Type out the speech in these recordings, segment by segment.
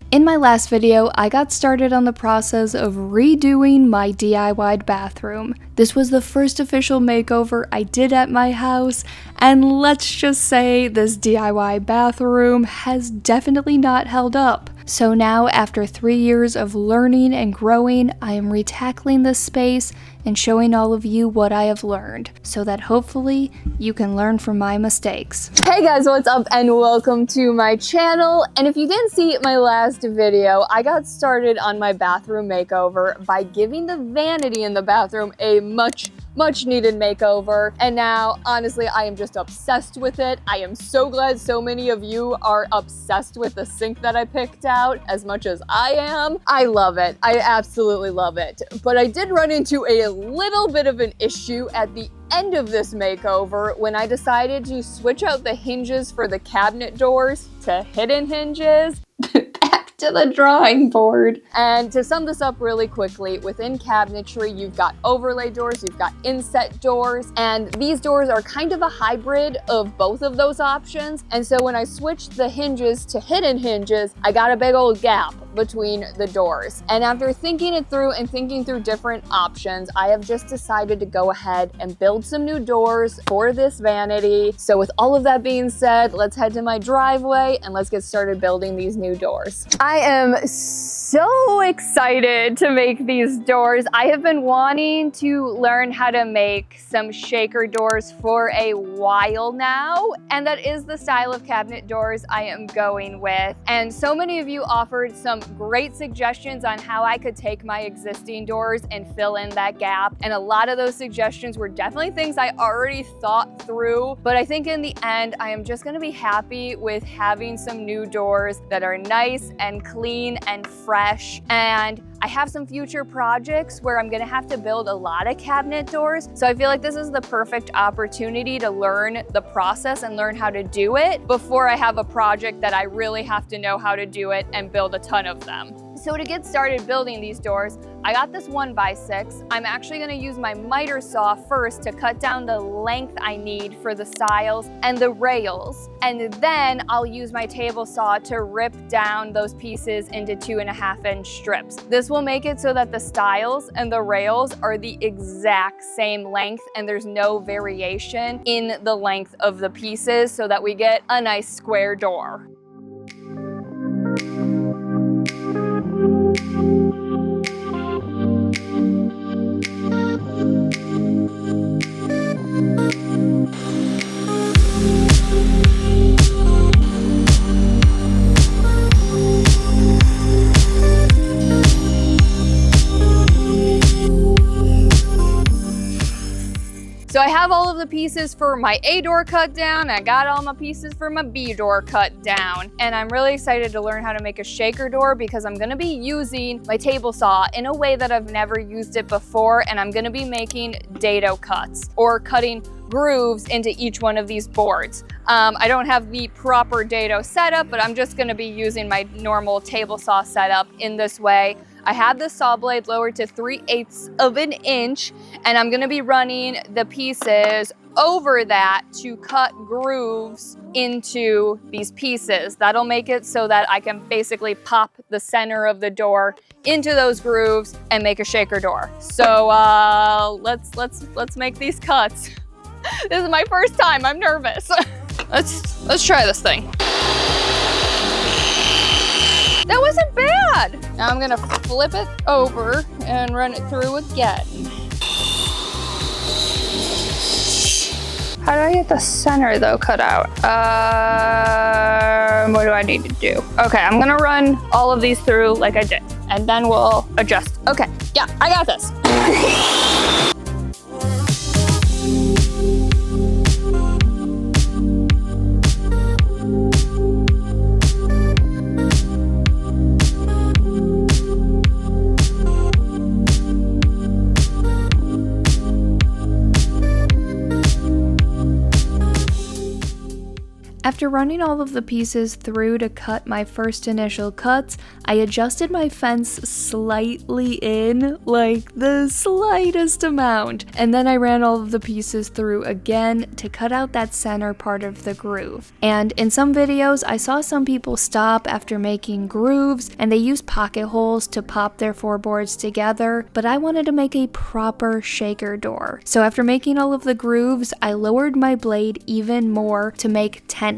In my last video, I got started on the process of redoing my DIY bathroom. This was the first official makeover I did at my house, and let's just say this DIY bathroom has definitely not held up. So now, after 3 years of learning and growing, I am retackling this space and showing all of you what I have learned, so that hopefully you can learn from my mistakes. Hey guys, what's up and welcome to my channel. And if you didn't see my last video, I got started on my bathroom makeover by giving the vanity in the bathroom a much needed makeover, and now honestly I am just obsessed with it. I am so glad so many of you are obsessed with the sink that I picked out as much as I am. I love it. I absolutely love it. But I did run into a little bit of an issue at the end of this makeover when I decided to switch out the hinges for the cabinet doors to hidden hinges. To the drawing board. And to sum this up really quickly, within cabinetry, you've got overlay doors, you've got inset doors, and these doors are kind of a hybrid of both of those options. And so when I switched the hinges to hidden hinges, I got a big old gap between the doors. And after thinking it through and thinking through different options, I have just decided to go ahead and build some new doors for this vanity. So with all of that being said, let's head to my driveway and let's get started building these new doors. I am so excited to make these doors. I have been wanting to learn how to make some shaker doors for a while now, and that is the style of cabinet doors I am going with. And so many of you offered some great suggestions on how I could take my existing doors and fill in that gap. And a lot of those suggestions were definitely things I already thought through, but I think in the end, I am just gonna be happy with having some new doors that are nice and clean and fresh. And I have some future projects where I'm gonna have to build a lot of cabinet doors. So I feel like this is the perfect opportunity to learn the process and learn how to do it before I have a project that I really have to know how to do it and build a ton of them. So to get started building these doors, I got this 1x6. I'm actually gonna use my miter saw first to cut down the length I need for the stiles and the rails. And then I'll use my table saw to rip down those pieces into 2.5-inch strips. This will make it so that the stiles and the rails are the exact same length and there's no variation in the length of the pieces, so that we get a nice square door. So I have all of the pieces for my A door cut down. I got all my pieces for my B door cut down. And I'm really excited to learn how to make a shaker door because I'm gonna be using my table saw in a way that I've never used it before. And I'm gonna be making dado cuts or cutting grooves into each one of these boards. I don't have the proper dado setup, but I'm just gonna be using my normal table saw setup in this way. I have the saw blade lowered to 3/8 of an inch, and I'm gonna be running the pieces over that to cut grooves into these pieces. That'll make it so that I can basically pop the center of the door into those grooves and make a shaker door. So let's make these cuts. This is my first time, I'm nervous. Let's try this thing. That wasn't bad. Now I'm gonna flip it over and run it through again. How do I get the center though cut out? What do I need to do? Okay, I'm gonna run all of these through like I did, and then we'll adjust. Okay, yeah, I got this. After running all of the pieces through to cut my first initial cuts, I adjusted my fence slightly in, like the slightest amount, and then I ran all of the pieces through again to cut out that center part of the groove. And in some videos, I saw some people stop after making grooves and they use pocket holes to pop their floorboards together, but I wanted to make a proper shaker door. So after making all of the grooves, I lowered my blade even more to make tenons,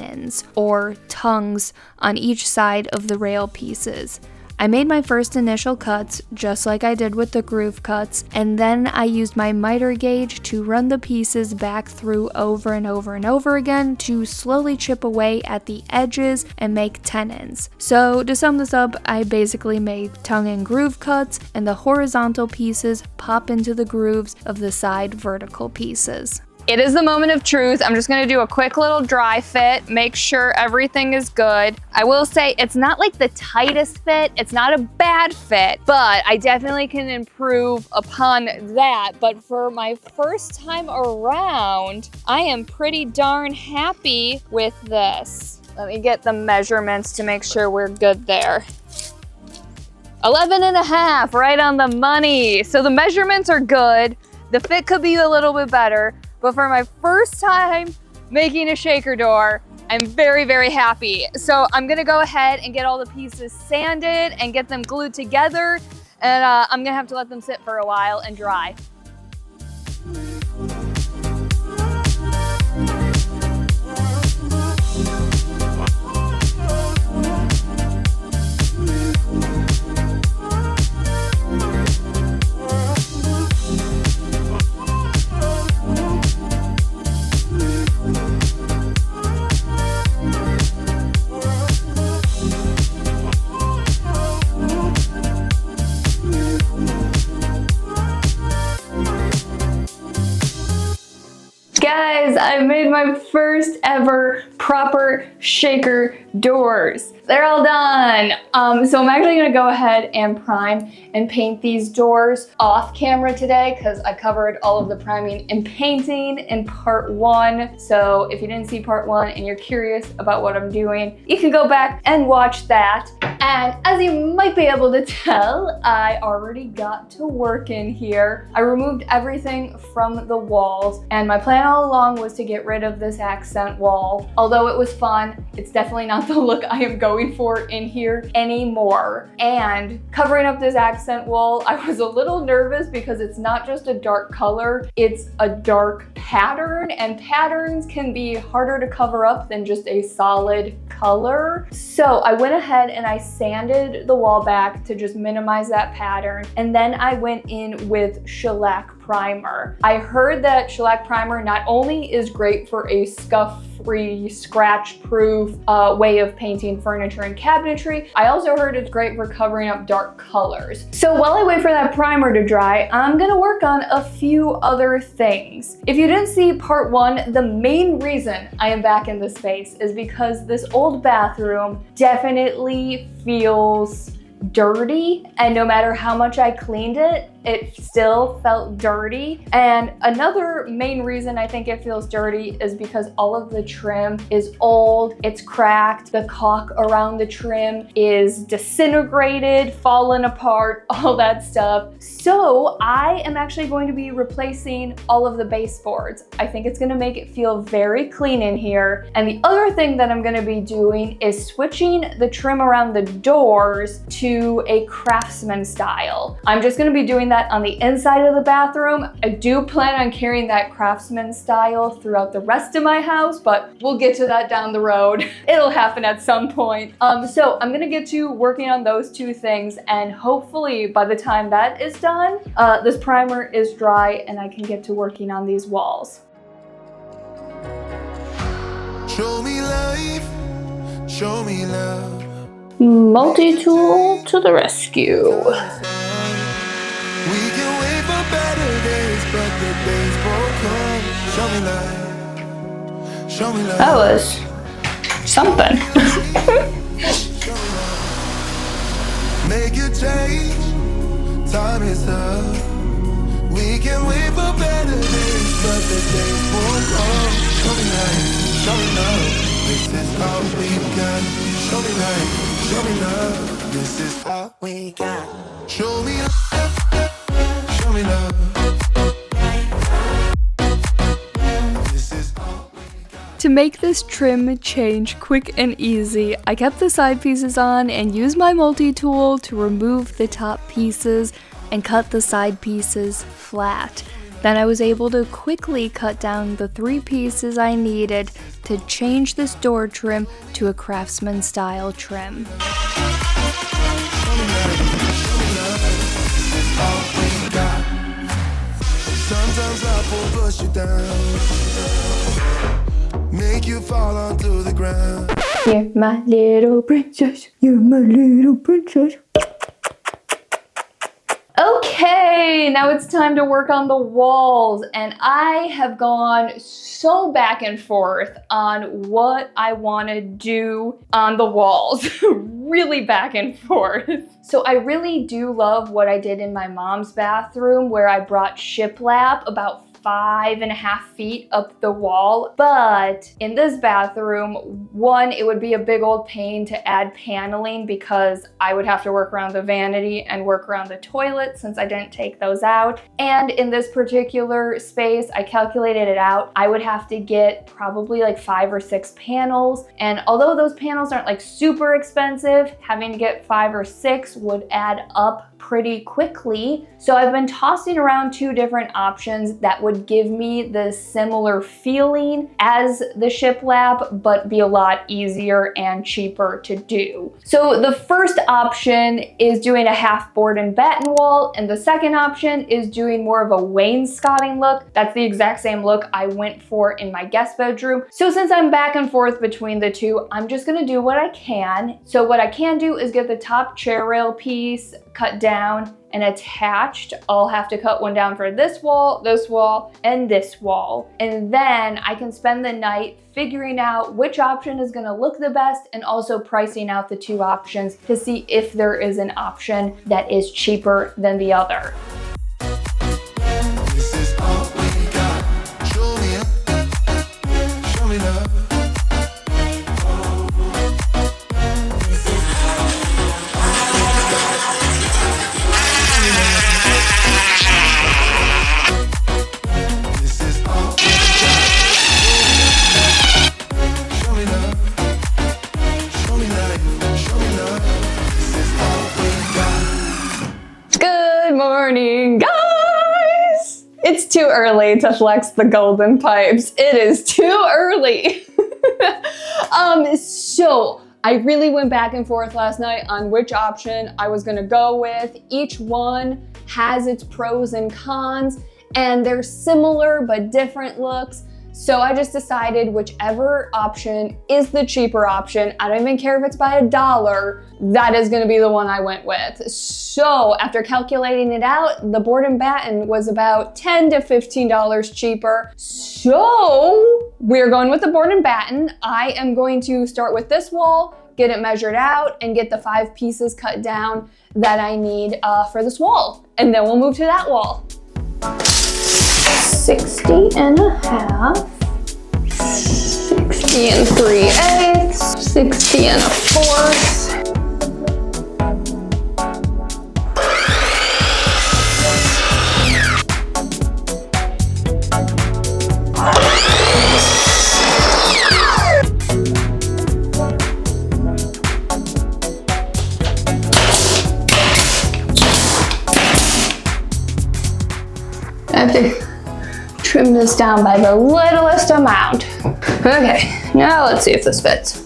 or tongues, on each side of the rail pieces. I made my first initial cuts, just like I did with the groove cuts, and then I used my miter gauge to run the pieces back through over and over and over again to slowly chip away at the edges and make tenons. So to sum this up, I basically made tongue and groove cuts, and the horizontal pieces pop into the grooves of the side vertical pieces. It is the moment of truth. I'm just gonna do a quick little dry fit, make sure everything is good. I will say it's not like the tightest fit, it's not a bad fit, but I definitely can improve upon that. But for my first time around, I am pretty darn happy with this. Let me get the measurements to make sure we're good there. 11.5, right on the money. So the measurements are good. The fit could be a little bit better. But for my first time making a shaker door, I'm very, very happy. So I'm gonna go ahead and get all the pieces sanded and get them glued together. And I'm gonna have to let them sit for a while and dry. Guys, I made my first ever proper shaker doors. They're all done. So I'm actually gonna go ahead and prime and paint these doors off camera today because I covered all of the priming and painting in part 1. So if you didn't see part 1 and you're curious about what I'm doing, you can go back and watch that. And as you might be able to tell, I already got to work in here. I removed everything from the walls, and my plan all along was to get rid of this accent wall. Although it was fun, it's definitely not the look I am going for in here anymore. And covering up this accent wall, I was a little nervous because it's not just a dark color, it's a dark pattern, and patterns can be harder to cover up than just a solid color. So I went ahead and I sanded the wall back to just minimize that pattern, and then I went in with shellac primer. I heard that shellac primer not only is great for a scuff-free, scratch-proof way of painting furniture and cabinetry, I also heard it's great for covering up dark colors. So while I wait for that primer to dry, I'm gonna work on a few other things. If you didn't see part 1, the main reason I am back in this space is because this old bathroom definitely feels dirty, and no matter how much I cleaned it, it still felt dirty. And another main reason I think it feels dirty is because all of the trim is old, it's cracked, the caulk around the trim is disintegrated, fallen apart, all that stuff. So I am actually going to be replacing all of the baseboards. I think it's gonna make it feel very clean in here. And the other thing that I'm gonna be doing is switching the trim around the doors to a craftsman style. I'm just gonna be doing that on the inside of the bathroom. I do plan on carrying that craftsman style throughout the rest of my house, but we'll get to that down the road. It'll happen at some point. So I'm gonna get to working on those two things, and hopefully by the time that is done, this primer is dry and I can get to working on these walls. Show me life, show me love. Multi-tool to the rescue. We can wait for better days, but the days won't come. Show me love, show me love. That was something. Make a change, time is up. We can wait for better days, but the days won't come. Show me love, show me love. This is all we got. Show me light, show me love. This is all we got. Show me love, show me love. This is all we got. To make this trim change quick and easy, I kept the side pieces on and used my multi-tool to remove the top pieces and cut the side pieces flat. Then I was able to quickly cut down the 3 pieces I needed to change this door trim to a craftsman style trim. Sometimes life will push you down, make you fall onto the ground. You're my little princess. You're my little princess. Okay, now it's time to work on the walls, and I have gone so back and forth on what I want to do on the walls. Really back and forth. So I really do love what I did in my mom's bathroom, where I brought shiplap about 5.5 feet up the wall. But in this bathroom, one, it would be a big old pain to add paneling because I would have to work around the vanity and work around the toilet since I didn't take those out. And in this particular space, I calculated it out, I would have to get probably like 5 or 6 panels. And although those panels aren't like super expensive, having to get 5 or 6 would add up pretty quickly. So I've been tossing around 2 different options that would give me the similar feeling as the shiplap, but be a lot easier and cheaper to do. So the first option is doing a half board and batten wall, and the second option is doing more of a wainscoting look. That's the exact same look I went for in my guest bedroom. So since I'm back and forth between the two, I'm just gonna do what I can. So what I can do is get the top chair rail piece cut down and attached. I'll have to cut one down for this wall, and this wall. And then I can spend the night figuring out which option is gonna look the best and also pricing out the 2 options to see if there is an option that is cheaper than the other. This is all we got. Show me love, show me love. Good morning, guys! It's too early to flex the golden pipes. It is too early. So I really went back and forth last night on which option I was gonna go with. Each one has its pros and cons, and they're similar but different looks. So I just decided whichever option is the cheaper option, I don't even care if it's by $1, that is gonna be the one I went with. So after calculating it out, the board and batten was about $10 to $15 cheaper. So we're going with the board and batten. I am going to start with this wall, get it measured out, and get the 5 pieces cut down that I need for this wall. And then we'll move to that wall. 60 and a half, 60 and 3/8, 60 and a fourth. I have to trim this down by the littlest amount. Okay, now let's see if this fits.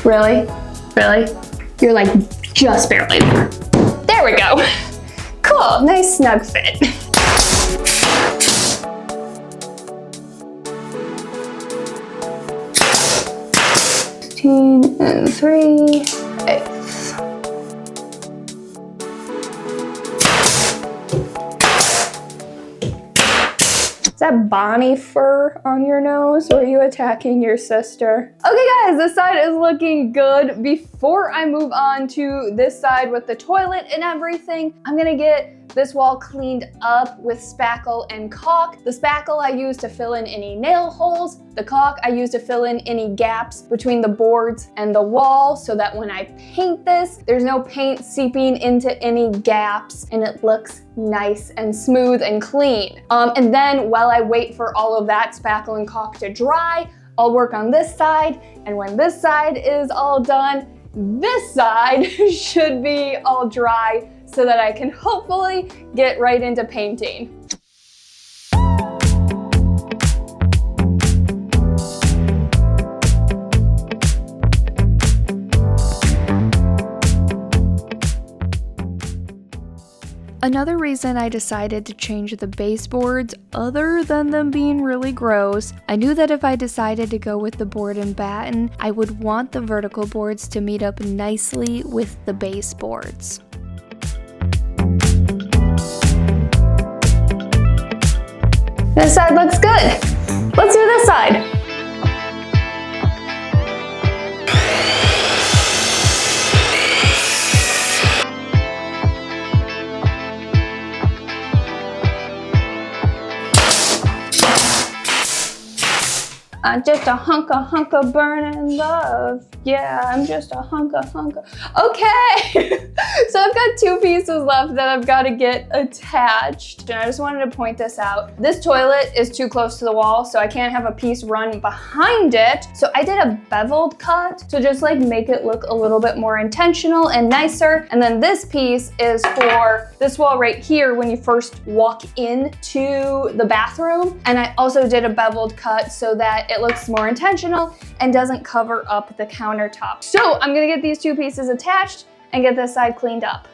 Really? Really? You're like just barely there. There we go. Cool, nice snug fit. And 3/8. Is that Bonnie fur on your nose, or are you attacking your sister? Okay guys, this side is looking good. Before before I move on to this side with the toilet and everything, I'm gonna get this wall cleaned up with spackle and caulk. The spackle I use to fill in any nail holes. The caulk I use to fill in any gaps between the boards and the wall so that when I paint this, there's no paint seeping into any gaps and it looks nice and smooth and clean. And then while I wait for all of that spackle and caulk to dry, I'll work on this side. And when this side is all done, this side should be all dry so that I can hopefully get right into painting. Another reason I decided to change the baseboards, other than them being really gross, I knew that if I decided to go with the board and batten, I would want the vertical boards to meet up nicely with the baseboards. This side looks good. Let's do this side. I'm just a hunk of burning love. Yeah, I'm just a hunk of. Okay, so I've got 2 pieces left that I've got to get attached. And I just wanted to point this out. This toilet is too close to the wall, so I can't have a piece run behind it. So I did a beveled cut to just like make it look a little bit more intentional and nicer. And then this piece is for this wall right here when you first walk into the bathroom. And I also did a beveled cut so that it looks more intentional and doesn't cover up the countertop. So I'm gonna get these 2 pieces attached and get this side cleaned up.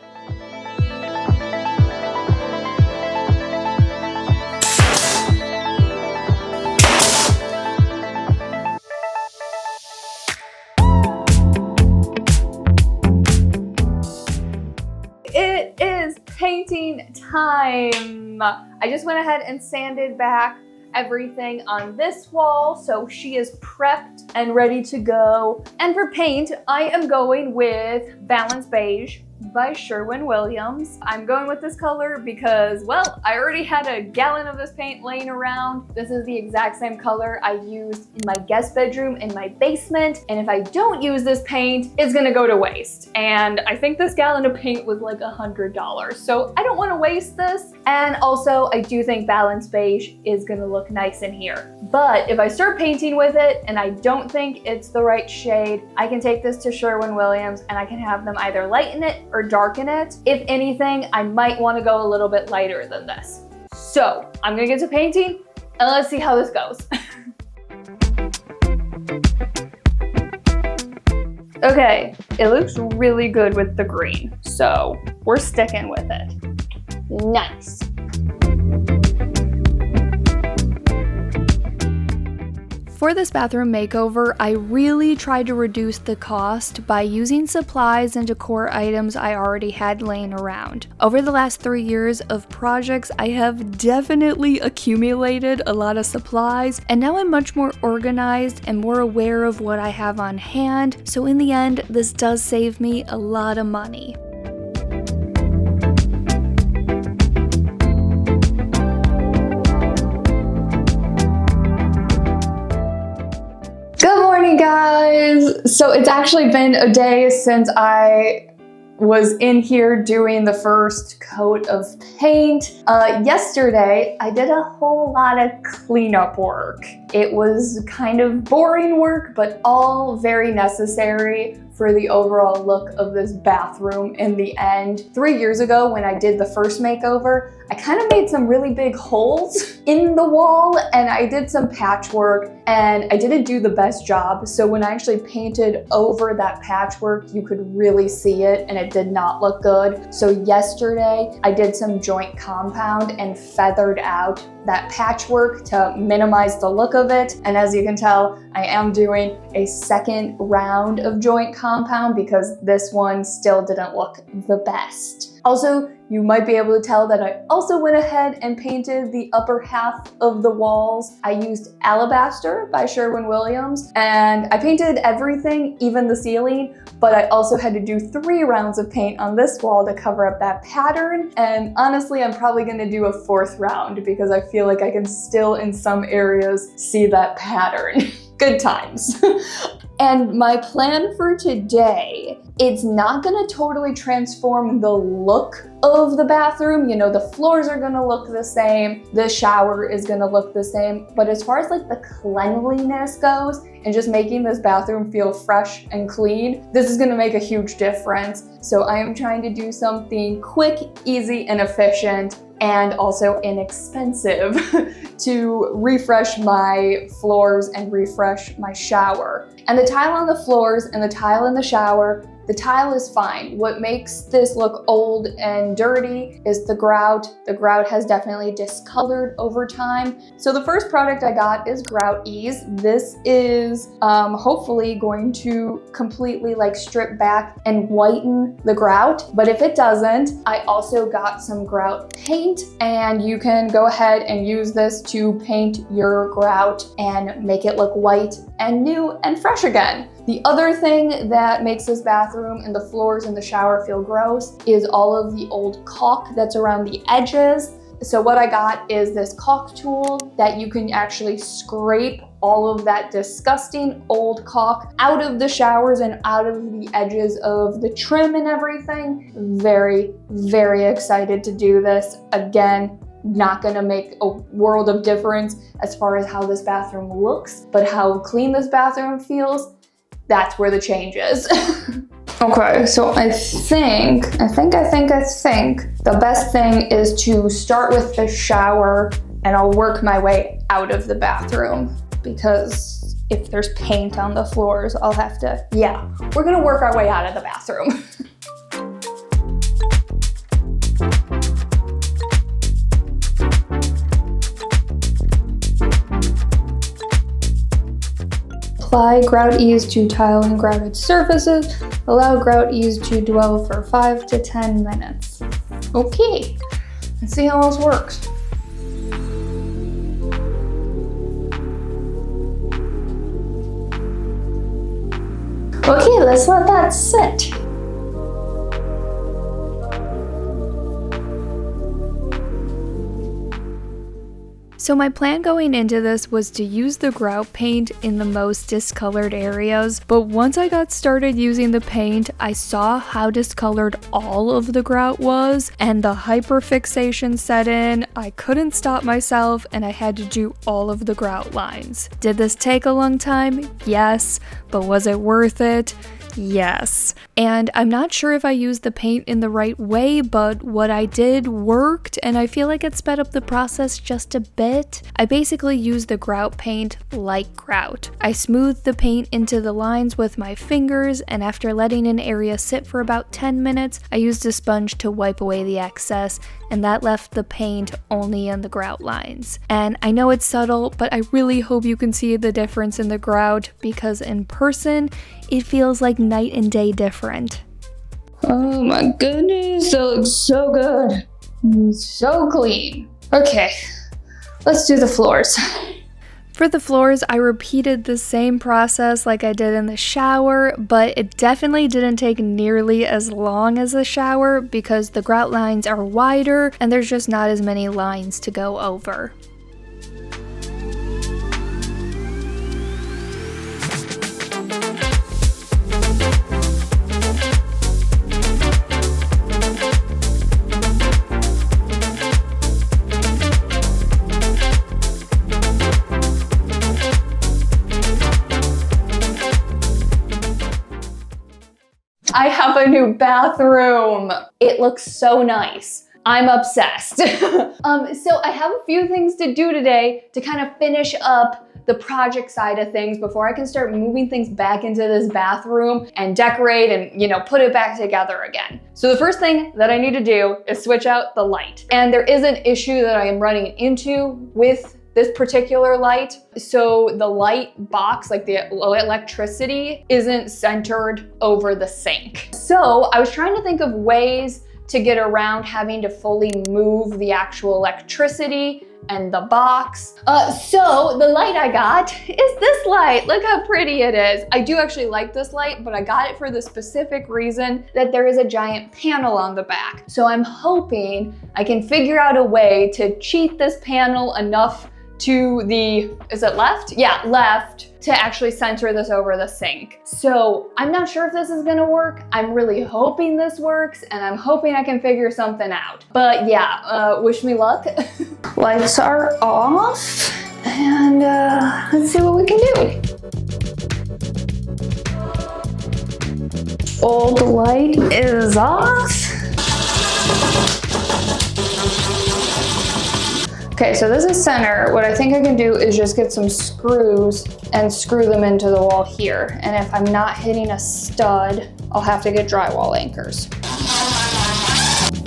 It is painting time. I just went ahead and sanded back everything on this wall, so she is prepped and ready to go. And for paint, I am going with beige by Sherwin-Williams. I'm going with this color because, well, I already had a gallon of this paint laying around. This is the exact same color I used in my guest bedroom in my basement. And if I don't use this paint, it's gonna go to waste. And I think this gallon of paint was like $100. So I don't wanna waste this. And also I do think beige is gonna look nice in here. But if I start painting with it and I don't think it's the right shade, I can take this to Sherwin-Williams and I can have them either lighten it or darken it. If anything, I might want to go a little bit lighter than this. So I'm gonna get to painting and let's see how this goes. Okay, it looks really good with the green, so we're sticking with it. Nice. For this bathroom makeover, I really tried to reduce the cost by using supplies and decor items I already had laying around. Over the last 3 years of projects, I have definitely accumulated a lot of supplies, and now I'm much more organized and more aware of what I have on hand, so in the end, this does save me a lot of money. Good morning, guys. So it's actually been a day since I was in here doing the first coat of paint. Yesterday, I did a whole lot of cleanup work. It was kind of boring work, but all very necessary for the overall look of this bathroom in the end. 3 years ago, when I did the first makeover, I kind of made some really big holes in the wall and I did some patchwork and I didn't do the best job. So when I actually painted over that patchwork, you could really see it and it did not look good. So yesterday, I did some joint compound and feathered out that patchwork to minimize the look of it. And as you can tell, I am doing a second round of joint compound because this one still didn't look the best. Also, you might be able to tell that I also went ahead and painted the upper half of the walls. I used Alabaster by Sherwin-Williams, and I painted everything, even the ceiling, but I also had to do 3 rounds of paint on this wall to cover up that pattern. And honestly, I'm probably gonna do a 4th round because I feel like I can still in some areas see that pattern. Good times. And my plan for today, it's not gonna totally transform the look of the bathroom. You know, the floors are gonna look the same, the shower is gonna look the same, but as far as like the cleanliness goes and just making this bathroom feel fresh and clean, this is gonna make a huge difference. So I am trying to do something quick, easy, and efficient, and also inexpensive to refresh my floors and refresh my shower. And the tile on the floors and the tile in the shower, the tile is fine. What makes this look old and dirty is the grout. The grout has definitely discolored over time. So the first product I got is Grout Ease. This is hopefully going to completely like strip back and whiten the grout. But if it doesn't, I also got some grout paint, and you can go ahead and use this to paint your grout and make it look white and new and fresh again. The other thing that makes this bathroom and the floors in the shower feel gross is all of the old caulk that's around the edges. So what I got is this caulk tool that you can actually scrape all of that disgusting old caulk out of the showers and out of the edges of the trim and everything. Very, very excited to do this. Again, not gonna make a world of difference as far as how this bathroom looks, but how clean this bathroom feels, that's where the change is. Okay, so I think the best thing is to start with the shower, and I'll work my way out of the bathroom, because if there's paint on the floors, I'll have to, yeah, we're gonna work our way out of the bathroom. Apply Grout Ease to tile and grouted surfaces. Allow Grout Ease to dwell for 5 to 10 minutes. Okay, let's see how this works. Okay, let's let that sit. So my plan going into this was to use the grout paint in the most discolored areas, but once I got started using the paint, I saw how discolored all of the grout was, and the hyperfixation set in. I couldn't stop myself, and I had to do all of the grout lines. Did this take a long time? Yes, but was it worth it? Yes. And I'm not sure if I used the paint in the right way, but what I did worked, and I feel like it sped up the process just a bit. I basically used the grout paint like grout. I smoothed the paint into the lines with my fingers, and after letting an area sit for about 10 minutes, I used a sponge to wipe away the excess, and that left the paint only in the grout lines. And I know it's subtle, but I really hope you can see the difference in the grout, because in person, it feels like night and day different. Oh my goodness, that looks so good. So clean. Okay, let's do the floors. For the floors, I repeated the same process like I did in the shower, but it definitely didn't take nearly as long as the shower because the grout lines are wider and there's just not as many lines to go over. I have a new bathroom. It looks so nice. I'm obsessed. So I have a few things to do today to kind of finish up the project side of things before I can start moving things back into this bathroom and decorate and, you know, put it back together again. So the first thing that I need to do is switch out the light. And there is an issue that I am running into with this particular light. So the light box, like the electricity, isn't centered over the sink. So I was trying to think of ways to get around having to fully move the actual electricity and the box. So the light I got is this light. Look how pretty it is. I do actually like this light, but I got it for the specific reason that there is a giant panel on the back. So I'm hoping I can figure out a way to cheat this panel enough to the, is it left? Yeah, left, to actually center this over the sink. So I'm not sure if this is gonna work. I'm really hoping this works, and I'm hoping I can figure something out. But yeah, wish me luck. Lights are off, and let's see what we can do. Old light is off. Okay, so this is center. What I think I can do is just get some screws and screw them into the wall here. And if I'm not hitting a stud, I'll have to get drywall anchors.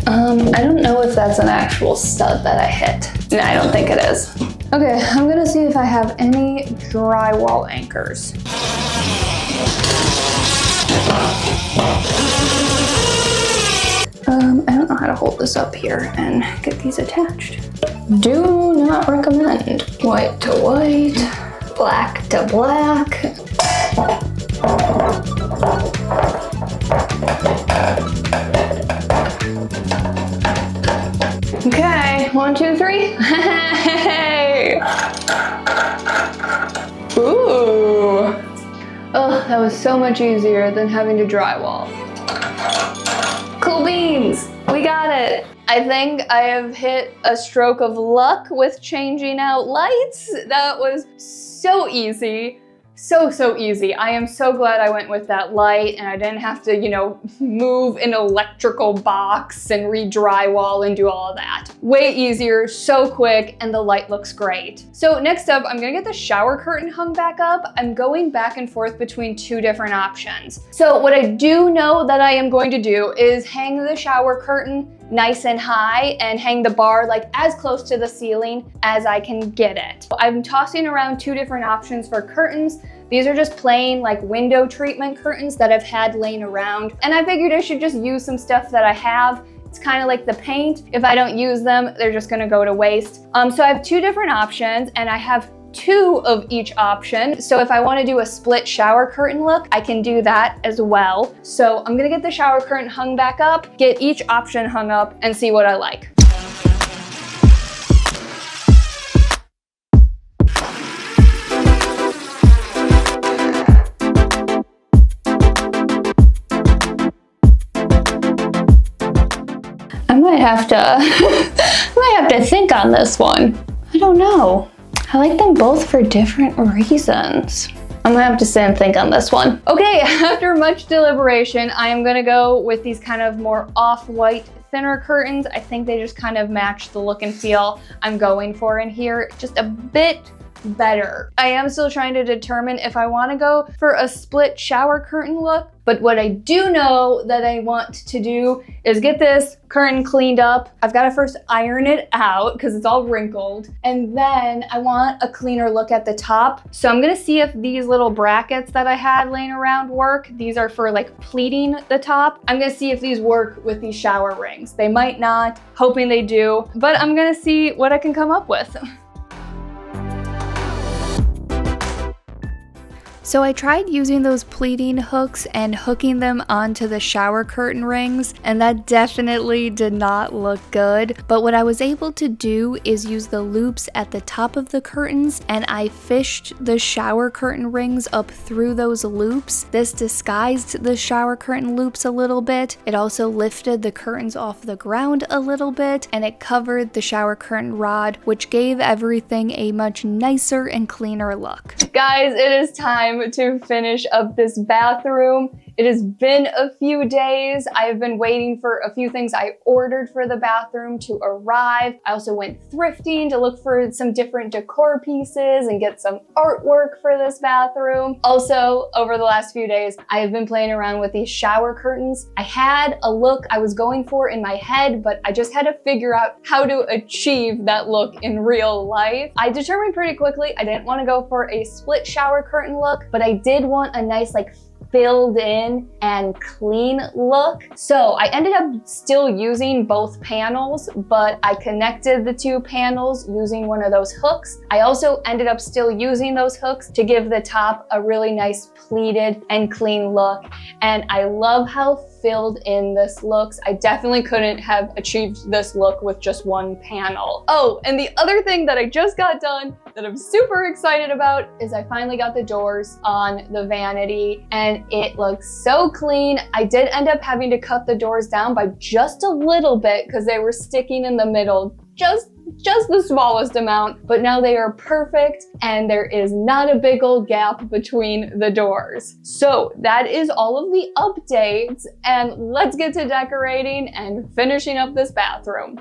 I don't know if that's an actual stud that I hit. No, I don't think it is. Okay, I'm gonna see if I have any drywall anchors. I don't know how to hold this up here and get these attached. Do not recommend. White to white, black to black. Okay, 1, 2, 3. Hey! Ooh! Oh, that was so much easier than having to drywall. Cool beans! We got it! I think I have hit a stroke of luck with changing out lights. That was so easy. So easy. I am so glad I went with that light and I didn't have to, you know, move an electrical box and re-drywall and do all of that. Way easier, so quick, and the light looks great. So next up, I'm gonna get the shower curtain hung back up. I'm going back and forth between two different options. So what I do know that I am going to do is hang the shower curtain nice and high and hang the bar like as close to the ceiling as I can get it. I'm tossing around two different options for curtains. These are just plain like window treatment curtains that I've had laying around, and I figured I should just use some stuff that I have. It's kind of like the paint. If I don't use them, they're just gonna go to waste. So I have two different options, and I have two of each option. So if I want to do a split shower curtain look, I can do that as well. So I'm gonna get the shower curtain hung back up, get each option hung up, and see what I like. I might have to think on this one. I don't know. I like them both for different reasons. I'm gonna have to sit and think on this one. Okay, after much deliberation, I am gonna go with these kind of more off-white, thinner curtains. I think they just kind of match the look and feel I'm going for in here, just a bit better. I am still trying to determine if I want to go for a split shower curtain look, but what I do know that I want to do is get this curtain cleaned up. I've got to first iron it out because it's all wrinkled, and then I want a cleaner look at the top. So I'm gonna see if these little brackets that I had laying around work. These are for like pleating the top. I'm gonna see if these work with these shower rings. They might not, hoping they do, but I'm gonna see what I can come up with. So I tried using those pleating hooks and hooking them onto the shower curtain rings, and that definitely did not look good. But what I was able to do is use the loops at the top of the curtains, and I fished the shower curtain rings up through those loops. This disguised the shower curtain loops a little bit. It also lifted the curtains off the ground a little bit, and it covered the shower curtain rod, which gave everything a much nicer and cleaner look. Guys, it is time to finish up this bathroom. It has been a few days. I have been waiting for a few things I ordered for the bathroom to arrive. I also went thrifting to look for some different decor pieces and get some artwork for this bathroom. Also, over the last few days, I have been playing around with these shower curtains. I had a look I was going for in my head, but I just had to figure out how to achieve that look in real life. I determined pretty quickly I didn't want to go for a split shower curtain look, but I did want a nice like filled in and clean look. So I ended up still using both panels, but I connected the two panels using one of those hooks. I also ended up still using those hooks to give the top a really nice pleated and clean look. And I love how filled in this looks. I definitely couldn't have achieved this look with just one panel. Oh, and the other thing that I just got done that I'm super excited about is I finally got the doors on the vanity and it looks so clean. I did end up having to cut the doors down by just a little bit because they were sticking in the middle, just the smallest amount, but now they are perfect and there is not a big old gap between the doors. So that is all of the updates, and let's get to decorating and finishing up this bathroom.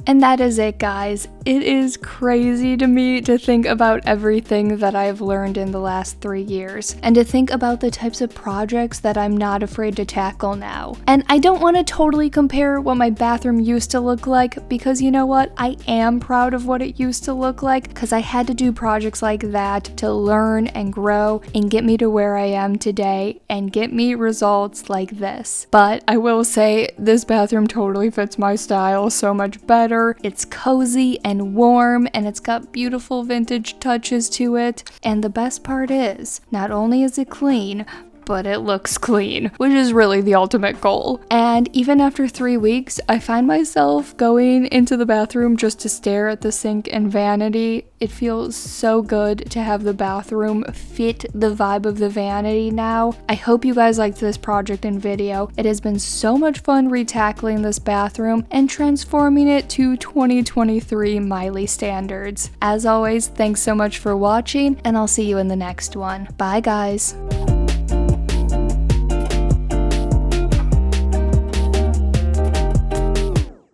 And that is it, guys. It is crazy to me to think about everything that I've learned in the last 3 years, and to think about the types of projects that I'm not afraid to tackle now. And I don't want to totally compare what my bathroom used to look like, because you know what? I am proud of what it used to look like, because I had to do projects like that to learn and grow and get me to where I am today and get me results like this. But I will say, this bathroom totally fits my style so much better. It's cozy and warm, and it's got beautiful vintage touches to it. And the best part is, not only is it clean, but it looks clean, which is really the ultimate goal. And even after 3 weeks, I find myself going into the bathroom just to stare at the sink and vanity. It feels so good to have the bathroom fit the vibe of the vanity now. I hope you guys liked this project and video. It has been so much fun retackling this bathroom and transforming it to 2023 Miley standards. As always, thanks so much for watching, and I'll see you in the next one. Bye, guys.